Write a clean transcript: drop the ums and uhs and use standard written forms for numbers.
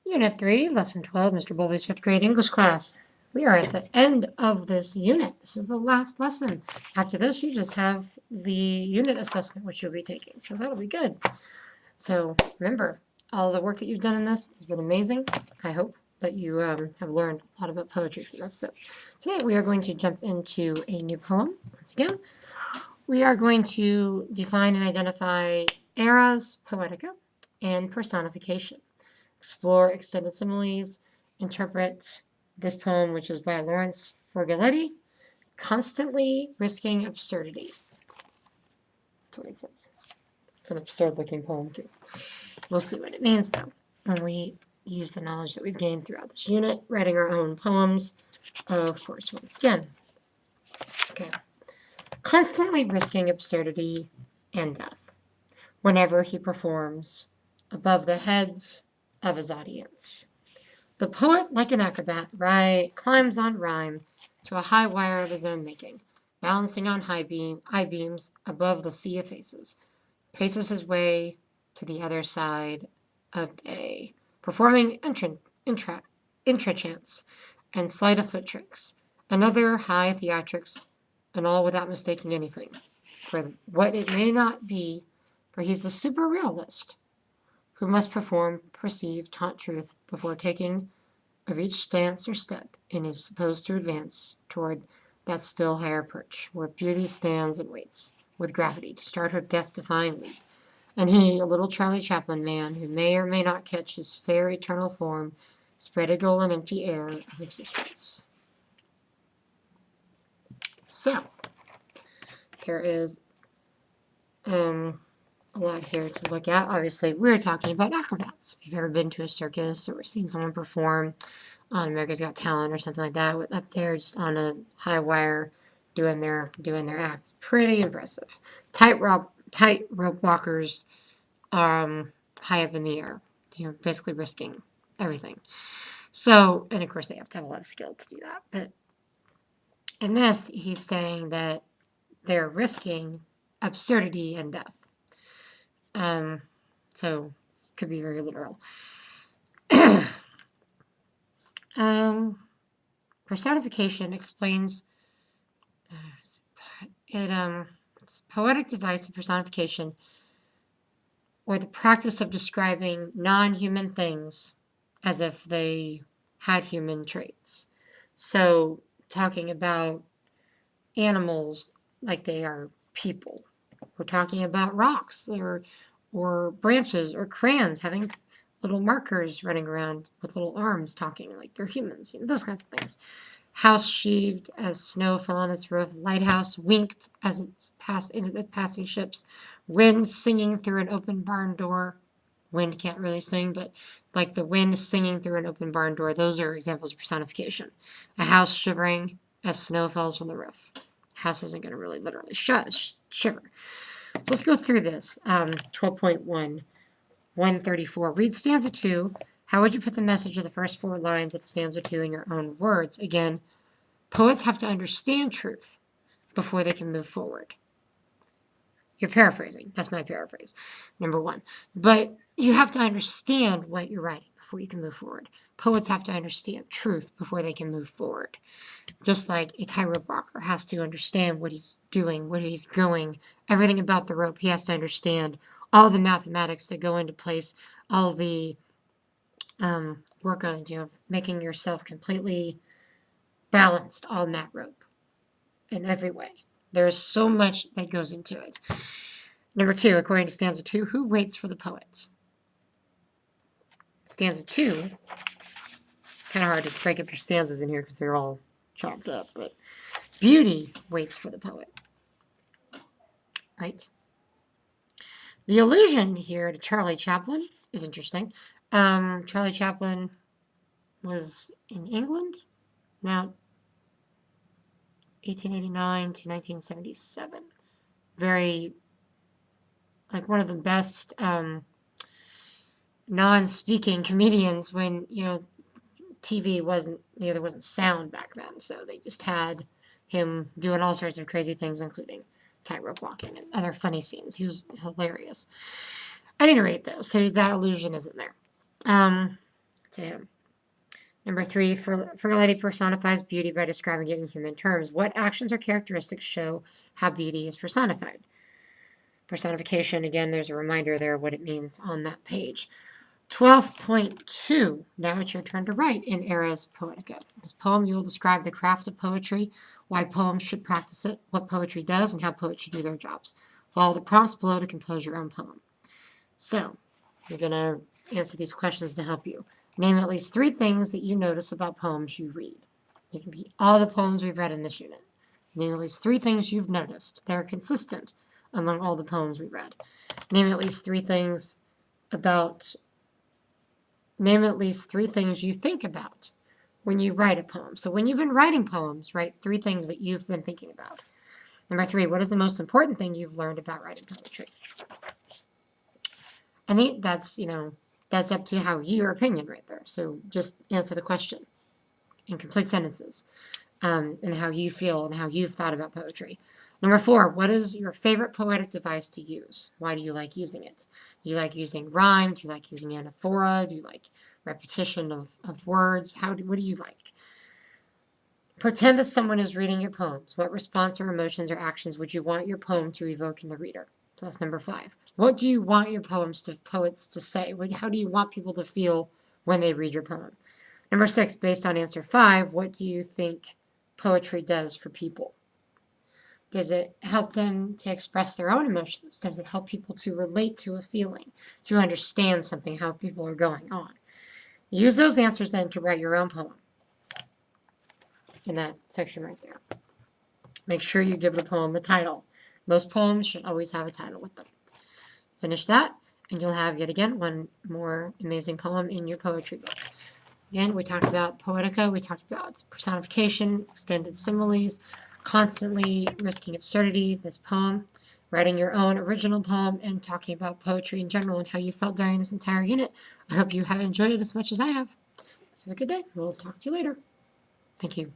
Unit 3, Lesson 12, Mr. Bowlby's 5th grade English class. We are at the end of this unit. This is the last lesson. After this, you just have the unit assessment, which you'll be taking. So that'll be good. So remember, all the work that you've done in this has been amazing. I hope that you have learned a lot about poetry from this. So today we are going to jump into a new poem. Once again, we are going to define and identify eras, poetica, and personification. Explore extended similes, interpret this poem, which is by Lawrence Ferlinghetti, Constantly Risking Absurdity. That's what it says. It's an absurd looking poem too. We'll see what it means though when we use the knowledge that we've gained throughout this unit, writing our own poems, of course, once again. Okay. Constantly risking absurdity and death whenever he performs above the heads of his audience. The poet, like an acrobat, climbs on rhyme to a high wire of his own making, balancing on I-beams above the sea of faces, paces his way to the other side of day, performing intra-chants and sleight-of-foot tricks, another high theatrics, and all without mistaking anything for what it may not be, for he's the super realist who must perform, perceive, taunt truth before taking of each stance or step and is supposed to advance toward that still higher perch, where beauty stands and waits with gravity to start her death-defying leap. And he, a little Charlie Chaplin man, who may or may not catch his fair eternal form, spread eagle in empty air of existence. So, there is a lot here to look at. Obviously, we're talking about acrobats. If you've ever been to a circus or seen someone perform on America's Got Talent or something like that, up there just on a high wire doing their acts. Pretty impressive. Tightrope walkers high up in the air, basically risking everything. So, and of course they have to have a lot of skill to do that. But in this, he's saying that they're risking absurdity and death. So it could be very literal. Personification explains it's a poetic device of personification, or the practice of describing non-human things as if they had human traits. So talking about animals like they are people. We're talking about rocks or branches or crayons having little markers running around with little arms talking like they're humans, those kinds of things. House sheaved as snow fell on its roof. Lighthouse winked as it passed into the passing ships. Wind singing through an open barn door. Wind can't really sing, but like the wind singing through an open barn door, those are examples of personification. A house shivering as snow falls from the roof. House isn't going to really literally shiver. So let's go through this. 12.1, 134. Read stanza 2. How would you put the message of the first 4 lines of stanza 2 in your own words? Again, poets have to understand truth before they can move forward. You're paraphrasing. That's my paraphrase, number 1. But you have to understand what you're writing before you can move forward. Poets have to understand truth before they can move forward. Just like a tightrope walker has to understand what he's doing, where he's going, everything about the rope. He has to understand all the mathematics that go into place, all the work on making yourself completely balanced on that rope in every way. There's so much that goes into it. Number 2, according to stanza 2, who waits for the poet? Stanza 2, kind of hard to break up your stanzas in here because they're all chopped up, but beauty waits for the poet. Right? The allusion here to Charlie Chaplin is interesting. Charlie Chaplin was in England, now 1889 to 1977. Very, like one of the best non-speaking comedians when, TV wasn't, there wasn't sound back then. So they just had him doing all sorts of crazy things, including tightrope walking and other funny scenes. He was hilarious. At any rate, though, so that illusion isn't there. to him. Number 3, Ferlinghetti personifies beauty by describing it in human terms. What actions or characteristics show how beauty is personified? Personification, again, there's a reminder there of what it means on that page. 12.2, now it's your turn to write in Era's Poetica. This poem, you will describe the craft of poetry, why poems should practice it, what poetry does, and how poets should do their jobs. Follow the prompts below to compose your own poem. So, you're going to answer these questions to help you. Name at least 3 things that you notice about poems you read. It can be all the poems we've read in this unit. Name at least 3 things you've noticed that are consistent among all the poems we've read. Name at least 3 things you think about when you write a poem. So when you've been writing poems, write 3 things that you've been thinking about. Number 3, what is the most important thing you've learned about writing poetry? And that's up to your opinion right there. So just answer the question in complete sentences, and how you feel and how you've thought about poetry. Number 4, what is your favorite poetic device to use? Why do you like using it? Do you like using rhyme? Do you like using anaphora? Do you like repetition of words? What do you like? Pretend that someone is reading your poems. What response or emotions or actions would you want your poem to evoke in the reader? So that's number 5. What do you want your poets to say? How do you want people to feel when they read your poem? Number 6, based on answer 5, what do you think poetry does for people? Does it help them to express their own emotions? Does it help people to relate to a feeling, to understand something, how people are going on? Use those answers then to write your own poem in that section right there. Make sure you give the poem a title. Most poems should always have a title with them. Finish that, and you'll have, yet again, one more amazing poem in your poetry book. Again, we talked about poetica, we talked about personification, extended similes, constantly risking absurdity, this poem, writing your own original poem, and talking about poetry in general and how you felt during this entire unit. I hope you have enjoyed it as much as I have. Have a good day. We'll talk to you later. Thank you.